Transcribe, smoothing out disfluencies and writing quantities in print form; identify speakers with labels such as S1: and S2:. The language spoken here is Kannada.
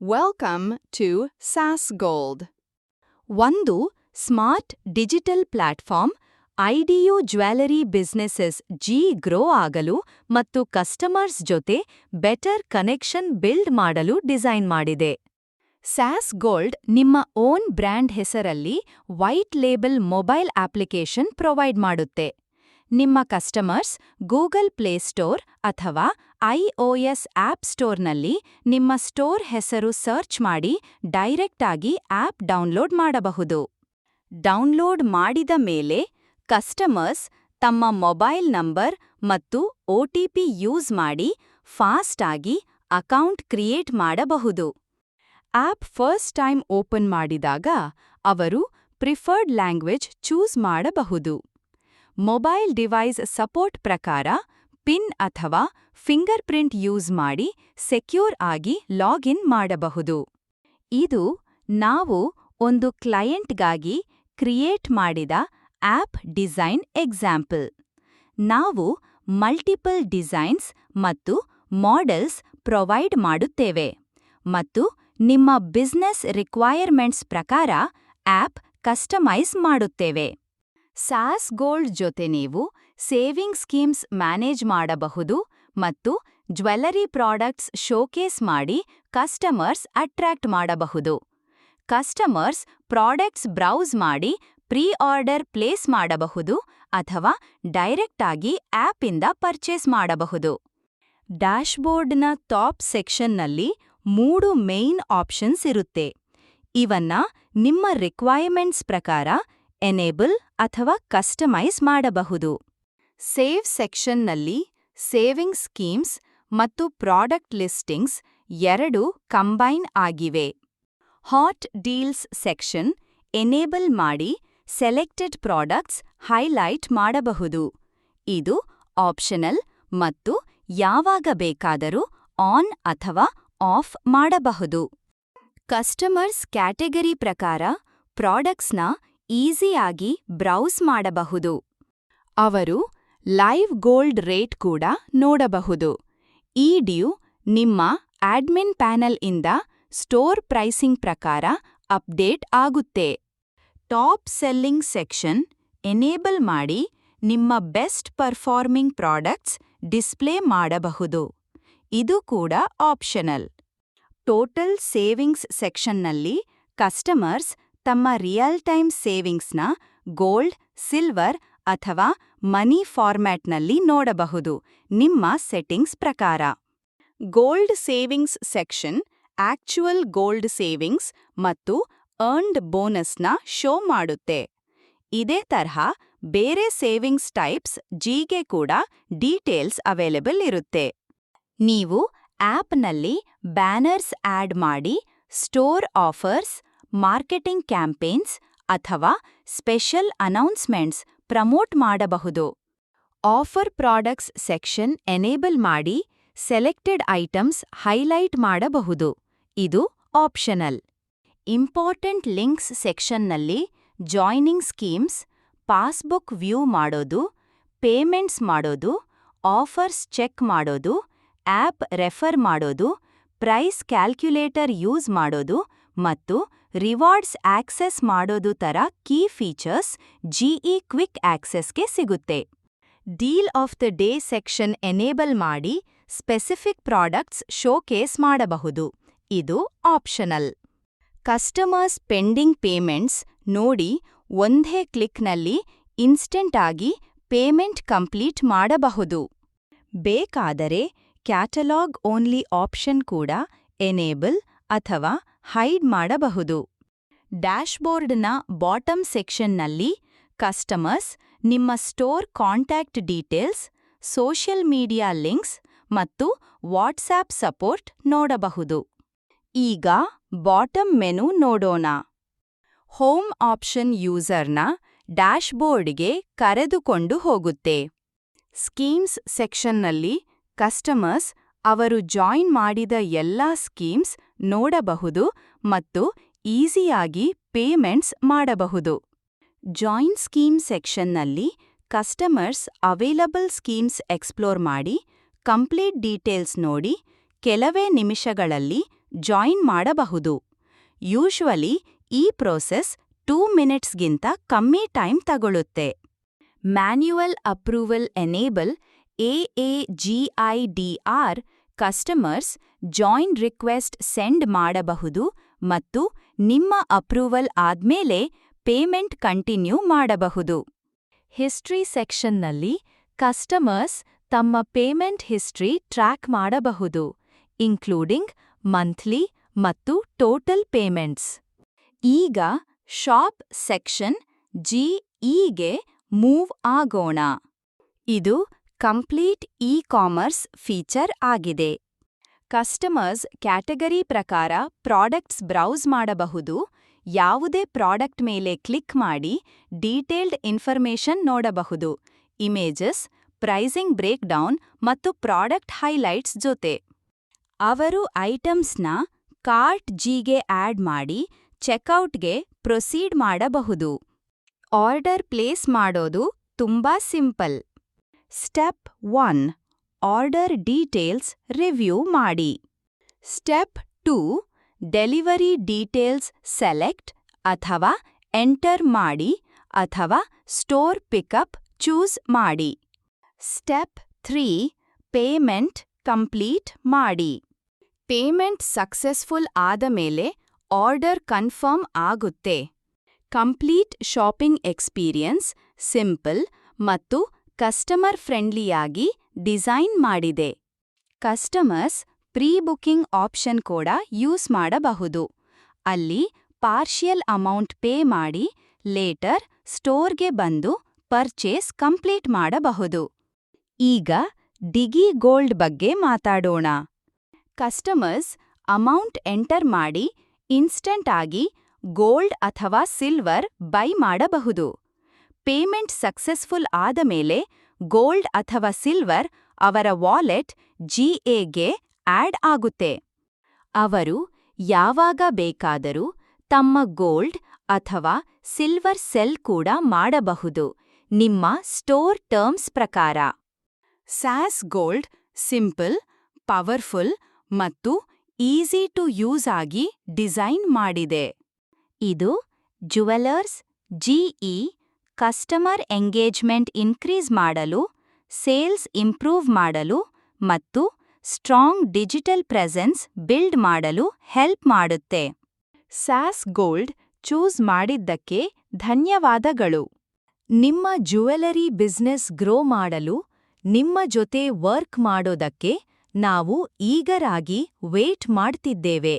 S1: Welcome to SAS Gold. ಒಂದು ಸ್ಮಾರ್ಟ್ ಡಿಜಿಟಲ್ ಪ್ಲಾಟ್ಫಾರ್ಮ್ ಐಡಿಯು ಜ್ಯುವೆಲರಿ ಬಿಸ್ನೆಸಸ್ ಗ್ರೋ ಆಗಲು ಮತ್ತು ಕಸ್ಟಮರ್ಸ್ ಜೊತೆ ಬೆಟರ್ ಕನೆಕ್ಷನ್ ಬಿಲ್ಡ್ ಮಾಡಲು ಡಿಸೈನ್ ಮಾಡಿದೆ. SAS Gold ನಿಮ್ಮ ಓನ್ ಬ್ರ್ಯಾಂಡ್ ಹೆಸರಲ್ಲಿ white label mobile application provide ಮಾಡುತ್ತೆ. ನಿಮ್ಮ ಕಸ್ಟಮರ್ಸ್ ಗೂಗಲ್ ಪ್ಲೇಸ್ಟೋರ್ ಅಥವಾ iOS ಆಪ್ ಸ್ಟೋರ್ನಲ್ಲಿ ನಿಮ್ಮ ಸ್ಟೋರ್ ಹೆಸರು ಸರ್ಚ್ ಮಾಡಿ ಡೈರೆಕ್ಟ್ ಆಗಿ ಆಪ್ ಡೌನ್ಲೋಡ್ ಮಾಡಬಹುದು. ಡೌನ್ಲೋಡ್ ಮಾಡಿದ ಮೇಲೆ ಕಸ್ಟಮರ್ಸ್ ತಮ್ಮ ಮೊಬೈಲ್ ನಂಬರ್ ಮತ್ತು OTP ಯೂಸ್ ಮಾಡಿ ಫಾಸ್ಟ್ ಆಗಿ ಅಕೌಂಟ್ ಕ್ರಿಯೇಟ್ ಮಾಡಬಹುದು. ಆಪ್ ಫಸ್ಟ್ ಟೈಮ್ ಓಪನ್ ಮಾಡಿದಾಗ ಅವರು ಪ್ರಿಫರ್ಡ್ ಲ್ಯಾಂಗ್ವೇಜ್ ಚೂಸ್ ಮಾಡಬಹುದು. ಮೊಬೈಲ್ ಡಿವೈಸ್ ಸಪೋರ್ಟ್ ಪ್ರಕಾರ ಪಿನ್ ಅಥವಾ ಫಿಂಗರ್ ಪ್ರಿಂಟ್ ಯೂಸ್ ಮಾಡಿ ಸೆಕ್ಯೂರ್ ಆಗಿ ಲಾಗಿನ್ ಮಾಡಬಹುದು. ಇದು ನಾವು ಒಂದು ಕ್ಲೈಯಂಟ್ಗಾಗಿ ಕ್ರಿಯೇಟ್ ಮಾಡಿದ ಆಪ್ ಡಿಸೈನ್ ಎಕ್ಸಾಂಪಲ್. ನಾವು ಮಲ್ಟಿಪಲ್ ಡಿಸೈನ್ಸ್ ಮತ್ತು ಮಾಡೆಲ್ಸ್ ಪ್ರೊವೈಡ್ ಮಾಡುತ್ತೇವೆ ಮತ್ತು ನಿಮ್ಮ ಬಿಸ್ನೆಸ್ ರಿಕ್ವೈರ್ಮೆಂಟ್ಸ್ ಪ್ರಕಾರ ಆಪ್ ಕಸ್ಟಮೈಸ್ ಮಾಡುತ್ತೇವೆ. SAS Gold ಜೊತೆ ನೀವು ಸೇವಿಂಗ್ ಸ್ಕೀಮ್ಸ್ ಮ್ಯಾನೇಜ್ ಮಾಡಬಹುದು ಮತ್ತು ಜ್ಯುವೆಲರಿ ಪ್ರಾಡಕ್ಟ್ಸ್ ಶೋಕೇಸ್ ಮಾಡಿ ಕಸ್ಟಮರ್ಸ್ ಅಟ್ರಾಕ್ಟ್ ಮಾಡಬಹುದು. ಕಸ್ಟಮರ್ಸ್ ಪ್ರಾಡಕ್ಟ್ಸ್ ಬ್ರೌಸ್ ಮಾಡಿ ಪ್ರೀ ಆರ್ಡರ್ ಪ್ಲೇಸ್ ಮಾಡಬಹುದು ಅಥವಾ ಡೈರೆಕ್ಟ್ ಆಗಿ ಆಪಿಂದ ಪರ್ಚೇಸ್ ಮಾಡಬಹುದು. ಡ್ಯಾಶ್ಬೋರ್ಡ್ನ ಟಾಪ್ ಸೆಕ್ಷನ್ನಲ್ಲಿ 3 ಮೇನ್ ಆಪ್ಷನ್ಸ್ ಇರುತ್ತೆ. ಇವನ್ನ ನಿಮ್ಮ ರಿಕ್ವೈರ್ಮೆಂಟ್ಸ್ ಪ್ರಕಾರ ಎನೇಬಲ್ ಅಥವಾ ಕಸ್ಟಮೈಸ್ ಮಾಡಬಹುದು. ಸೇವ್ ಸೆಕ್ಷನ್ನಲ್ಲಿ ಸೇವಿಂಗ್ ಸ್ಕೀಮ್ಸ್ ಮತ್ತು ಪ್ರಾಡಕ್ಟ್ ಲಿಸ್ಟಿಂಗ್ಸ್ 2 ಕಂಬೈನ್ ಆಗಿವೆ. ಹಾಟ್ ಡೀಲ್ಸ್ ಸೆಕ್ಷನ್ ಎನೇಬಲ್ ಮಾಡಿ ಸೆಲೆಕ್ಟೆಡ್ ಪ್ರಾಡಕ್ಟ್ಸ್ ಹೈಲೈಟ್ ಮಾಡಬಹುದು. ಇದು ಆಪ್ಷನಲ್ ಮತ್ತು ಯಾವಾಗ ಬೇಕಾದರೂ ಆನ್ ಅಥವಾ ಆಫ್ ಮಾಡಬಹುದು. ಕಸ್ಟಮರ್ಸ್ ಕ್ಯಾಟಗರಿ ಪ್ರಕಾರ ಪ್ರಾಡಕ್ಟ್ಸ್ನ ಈಸಿಯಾಗಿ ಬ್ರೌಸ್ ಮಾಡಬಹುದು. ಅವರು ಲೈವ್ ಗೋಲ್ಡ್ ರೇಟ್ ಕೂಡ ನೋಡಬಹುದು. ಈ ಡ್ಯೂ ನಿಮ್ಮ ಅಡ್ಮಿನ್ ಪ್ಯಾನೆಲ್ ಇಂದ ಸ್ಟೋರ್ ಪ್ರೈಸಿಂಗ್ ಪ್ರಕಾರ ಅಪ್ಡೇಟ್ ಆಗುತ್ತೆ. ಟಾಪ್ ಸೆಲ್ಲಿಂಗ್ ಸೆಕ್ಷನ್ ಎನೇಬಲ್ ಮಾಡಿ ನಿಮ್ಮ ಬೆಸ್ಟ್ ಪರ್ಫಾರ್ಮಿಂಗ್ ಪ್ರಾಡಕ್ಟ್ಸ್ ಡಿಸ್ಪ್ಲೇ ಮಾಡಬಹುದು. ಇದು ಕೂಡ ಆಪ್ಷನಲ್. ಟೋಟಲ್ ಸೇವಿಂಗ್ಸ್ ಸೆಕ್ಷನ್ನಲ್ಲಿ ಕಸ್ಟಮರ್ಸ್ ತಮ್ಮ ರಿಯಲ್ ಟೈಮ್ ಸೇವಿಂಗ್ಸ್ನ ಗೋಲ್ಡ್, ಸಿಲ್ವರ್ ಅಥವಾ ಮನಿ ಫಾರ್ಮ್ಯಾಟ್ನಲ್ಲಿ ನೋಡಬಹುದು ನಿಮ್ಮ ಸೆಟ್ಟಿಂಗ್ಸ್ ಪ್ರಕಾರ. Gold savings section actual gold savings ಮತ್ತು ಅರ್ನ್ಡ್ ಬೋನಸ್ನ ಶೋ ಮಾಡುತ್ತೆ. ಇದೇ ತರಹ ಬೇರೆ ಸೇವಿಂಗ್ಸ್ ಟೈಪ್ಸ್ ಗೆ ಕೂಡ ಡೀಟೇಲ್ಸ್ ಅವೈಲೇಬಲ್ ಇರುತ್ತೆ. ನೀವು ಆಪ್ನಲ್ಲಿ ಬ್ಯಾನರ್ಸ್ ಆಡ್ ಮಾಡಿ ಸ್ಟೋರ್ ಆಫರ್ಸ್, ಮಾರ್ಕೆಟಿಂಗ್ ಕ್ಯಾಂಪೇನ್ಸ್ ಅಥವಾ ಸ್ಪೆಷಲ್ ಅನೌನ್ಸ್ಮೆಂಟ್ಸ್ ಪ್ರಮೋಟ್ ಮಾಡಬಹುದು. ಆಫರ್ ಪ್ರಾಡಕ್ಟ್ಸ್ ಸೆಕ್ಷನ್ ಎನೇಬಲ್ ಮಾಡಿ ಸೆಲೆಕ್ಟೆಡ್ ಐಟಮ್ಸ್ ಹೈಲೈಟ್ ಮಾಡಬಹುದು. ಇದು ಆಪ್ಷನಲ್. ಇಂಪಾರ್ಟೆಂಟ್ ಲಿಂಕ್ಸ್ ಸೆಕ್ಷನ್ನಲ್ಲಿ ಜಾಯ್ನಿಂಗ್ ಸ್ಕೀಮ್ಸ್, ಪಾಸ್ಬುಕ್ ವ್ಯೂ ಮಾಡೋದು, ಪೇಮೆಂಟ್ಸ್ ಮಾಡೋದು, ಆಫರ್ಸ್ ಚೆಕ್ ಮಾಡೋದು, ಆಪ್ ರೆಫರ್ ಮಾಡೋದು, ಪ್ರೈಸ್ ಕ್ಯಾಲ್ಕ್ಯುಲೇಟರ್ ಯೂಸ್ ಮಾಡೋದು ಮತ್ತು ರಿವಾರ್ಡ್ಸ್ ಆಕ್ಸೆಸ್ ಮಾಡೋದು ತರ ಕೀ ಫೀಚರ್ಸ್ ಕ್ವಿಕ್ ಆಕ್ಸೆಸ್ಗೆ ಸಿಗುತ್ತೆ. Deal of the day section enable ಮಾಡಿ ಸ್ಪೆಸಿಫಿಕ್ ಪ್ರಾಡಕ್ಟ್ಸ್ ಶೋಕೇಸ್ ಮಾಡಬಹುದು. ಇದು ಆಪ್ಷನಲ್. ಕಸ್ಟಮರ್ಸ್ ಪೆಂಡಿಂಗ್ ಪೇಮೆಂಟ್ಸ್ ನೋಡಿ ಒಂದೇ ಕ್ಲಿಕ್ನಲ್ಲಿ ಇನ್ಸ್ಟೆಂಟ್ ಆಗಿ ಪೇಮೆಂಟ್ ಕಂಪ್ಲೀಟ್ ಮಾಡಬಹುದು. ಬೇಕಾದರೆ ಕ್ಯಾಟಲಾಗ್ ಓನ್ಲಿ ಆಪ್ಷನ್ ಕೂಡ ಎನೇಬಲ್ ಅಥವಾ ಹೈಡ್ ಮಾಡಬಹುದು. ಡ್ಯಾಶ್ಬೋರ್ಡ್ನ ಬಾಟಮ್ ಸೆಕ್ಷನ್ನಲ್ಲಿ ಕಸ್ಟಮರ್ಸ್ ನಿಮ್ಮ store contact details, social media links ಮತ್ತು ವಾಟ್ಸ್ಆಪ್ ಸಪೋರ್ಟ್ ನೋಡಬಹುದು. ಈಗ ಬಾಟಮ್ ಮೆನು ನೋಡೋಣ. ಹೋಮ್ ಆಪ್ಷನ್ ಯೂಸರ್ನ ಡ್ಯಾಶ್ಬೋರ್ಡ್ಗೆ ಕರೆದುಕೊಂಡು ಹೋಗುತ್ತೆ. ಸ್ಕೀಮ್ಸ್ ಸೆಕ್ಷನ್ನಲ್ಲಿ ಕಸ್ಟಮರ್ಸ್ ಅವರು ಜಾಯಿನ್ ಮಾಡಿದ ಎಲ್ಲಾ ಸ್ಕೀಮ್ಸ್ ನೋಡಬಹುದು ಮತ್ತು ಈಸಿಯಾಗಿ ಪೇಮೆಂಟ್ಸ್ ಮಾಡಬಹುದು. ಜಾಯಿನ್ ಸ್ಕೀಮ್ ಸೆಕ್ಷನ್ನಲ್ಲಿ ಕಸ್ಟಮರ್ಸ್ ಅವೈಲಬಲ್ ಸ್ಕೀಮ್ಸ್ ಎಕ್ಸ್ಪ್ಲೋರ್ ಮಾಡಿ ಕಂಪ್ಲೀಟ್ ಡೀಟೇಲ್ಸ್ ನೋಡಿ ಕೆಲವೇ ನಿಮಿಷಗಳಲ್ಲಿ ಜಾಯಿನ್ ಮಾಡಬಹುದು. ಯೂಶ್ವಲಿ ಈ ಪ್ರೋಸೆಸ್ 2 ಮಿನಿಟ್ಸ್ಗಿಂತ ಕಮ್ಮಿ ಟೈಮ್ ತಗೊಳುತ್ತೆ. Manual approval enable AAGIDR customers join request send ಮಾಡಬಹುದು ಮತ್ತು ನಿಮ್ಮ ಅಪ್ರೂವಲ್ ಆದ್ಮೇಲೆ ಪೇಮೆಂಟ್ ಕಂಟಿನ್ಯೂ ಮಾಡಬಹುದು. ಹಿಸ್ಟ್ರಿ ಸೆಕ್ಷನ್ನಲ್ಲಿ ಕಸ್ಟಮರ್ಸ್ ತಮ್ಮ ಪೇಮೆಂಟ್ ಹಿಸ್ಟ್ರಿ ಟ್ರ್ಯಾಕ್ ಮಾಡಬಹುದು, ಇನ್ಕ್ಲೂಡಿಂಗ್ ಮಂತ್ಲಿ ಮತ್ತು ಟೋಟಲ್ ಪೇಮೆಂಟ್ಸ್. ಈಗ ಶಾಪ್ ಸೆಕ್ಷನ್ GE ಮೂವ್ ಆಗೋಣ. ಇದು ಕಂಪ್ಲೀಟ್ ಇ-ಕಾಮರ್ಸ್ ಫೀಚರ್ ಆಗಿದೆ. ಕಸ್ಟಮರ್ಸ್ ಕ್ಯಾಟಗರಿ ಪ್ರಕಾರ ಪ್ರಾಡಕ್ಟ್ಸ್ ಬ್ರೌಸ್ ಮಾಡಬಹುದು, ಯಾವುದೇ ಪ್ರಾಡಕ್ಟ್ ಮೇಲೆ ಕ್ಲಿಕ್ ಮಾಡಿ ಡೀಟೇಲ್ಡ್ ಇನ್ಫರ್ಮೇಷನ್ ನೋಡಬಹುದು, ಇಮೇಜಸ್, ಪ್ರೈಸಿಂಗ್ ಬ್ರೇಕ್ಡೌನ್ ಮತ್ತು ಪ್ರಾಡಕ್ಟ್ ಹೈಲೈಟ್ಸ್ ಜೊತೆ. ಅವರು ಐಟಮ್ಸ್ನ ಕಾರ್ಟ್ ಜಿಗೆ ಆಡ್ ಮಾಡಿ ಚೆಕ್ಔಟ್ಗೆ ಪ್ರೊಸೀಡ್ ಮಾಡಬಹುದು. ಆರ್ಡರ್ ಪ್ಲೇಸ್ ಮಾಡೋದು ತುಂಬಾ simple. Step 1 order details review ಮಾಡಿ. ಸ್ಟೆಪ್ 2 ಡೆಲಿವರಿ ಡೀಟೇಲ್ಸ್ ಸೆಲೆಕ್ಟ್ ಅಥವಾ ಎಂಟರ್ ಮಾಡಿ ಅಥವಾ ಸ್ಟೋರ್ ಪಿಕಪ್ ಚೂಸ್ ಮಾಡಿ. ಸ್ಟೆಪ್ 3 ಪೇಮೆಂಟ್ ಕಂಪ್ಲೀಟ್ ಮಾಡಿ. ಪೇಮೆಂಟ್ ಸಕ್ಸಸ್ಫುಲ್ ಆದಮೇಲೆ ಆರ್ಡರ್ ಕನ್ಫರ್ಮ್ ಆಗುತ್ತೆ. ಕಂಪ್ಲೀಟ್ ಶಾಪಿಂಗ್ ಎಕ್ಸ್ಪೀರಿಯನ್ಸ್ ಸಿಂಪಲ್ ಮತ್ತು ಕಸ್ಟಮರ್ ಫ್ರೆಂಡ್ಲಿಯಾಗಿ ಡಿಸೈನ್ ಮಾಡಿದೆ. ಕಸ್ಟಮರ್ಸ್ ಪ್ರೀ ಬುಕಿಂಗ್ ಆಪ್ಷನ್ ಕೂಡ ಯೂಸ್ ಮಾಡಬಹುದು. ಅಲ್ಲಿ ಪಾರ್ಷಿಯಲ್ ಅಮೌಂಟ್ ಪೇ ಮಾಡಿ ಲೇಟರ್ ಸ್ಟೋರ್ಗೆ ಬಂದು ಪರ್ಚೇಸ್ ಕಂಪ್ಲೀಟ್ ಮಾಡಬಹುದು. ಈಗ ಡಿಗಿ ಗೋಲ್ಡ್ ಬಗ್ಗೆ ಮಾತಾಡೋಣ. ಕಸ್ಟಮರ್ಸ್ ಅಮೌಂಟ್ ಎಂಟರ್ ಮಾಡಿ ಇನ್ಸ್ಟಂಟ್ ಆಗಿ ಗೋಲ್ಡ್ ಅಥವಾ ಸಿಲ್ವರ್ ಬೈ ಮಾಡಬಹುದು. ಪೇಮೆಂಟ್ ಸಕ್ಸಸ್ಫುಲ್ ಆದಮೇಲೆ ಗೋಲ್ಡ್ ಅಥವಾ ಸಿಲ್ವರ್ ಅವರ ವಾಲೆಟ್ GAಗೆ ಆಡ್ ಆಗುತ್ತೆ. ಅವರು ಯಾವಾಗ ಬೇಕಾದರೂ ತಮ್ಮ ಗೋಲ್ಡ್ ಅಥವಾ ಸಿಲ್ವರ್ ಸೆಲ್ ಕೂಡ ಮಾಡಬಹುದು, ನಿಮ್ಮ ಸ್ಟೋರ್ ಟರ್ಮ್ಸ್ ಪ್ರಕಾರ. ಸ್ಯಾಸ್ ಗೋಲ್ಡ್ ಸಿಂಪಲ್, ಪವರ್ಫುಲ್ ಮತ್ತು ಈಸಿ ಟು ಯೂಸ್ ಆಗಿ ಡಿಸೈನ್ ಮಾಡಿದೆ. ಇದು jewellers GE customer engagement increase ಮಾಡಲು, ಸೇಲ್ಸ್ ಇಂಪ್ರೂವ್ ಮಾಡಲು ಮತ್ತು ಸ್ಟ್ರಾಂಗ್ ಡಿಜಿಟಲ್ ಪ್ರೆಸೆನ್ಸ್ ಬಿಲ್ಡ್ ಮಾಡಲು ಹೆಲ್ಪ್ ಮಾಡುತ್ತೆ. ಸ್ಯಾಸ್ ಗೋಲ್ಡ್ ಚೂಸ್ ಮಾಡಿದ್ದಕ್ಕೆ ಧನ್ಯವಾದಗಳು. ನಿಮ್ಮ ಜ್ಯುವೆಲರಿ ಬಿಸ್ನೆಸ್ ಗ್ರೋ ಮಾಡಲು ನಿಮ್ಮ ಜೊತೆ ವರ್ಕ್ ಮಾಡೋದಕ್ಕೆ ನಾವು ಈಗರಾಗಿ ವೇಟ್ ಮಾಡ್ತಿದ್ದೇವೆ.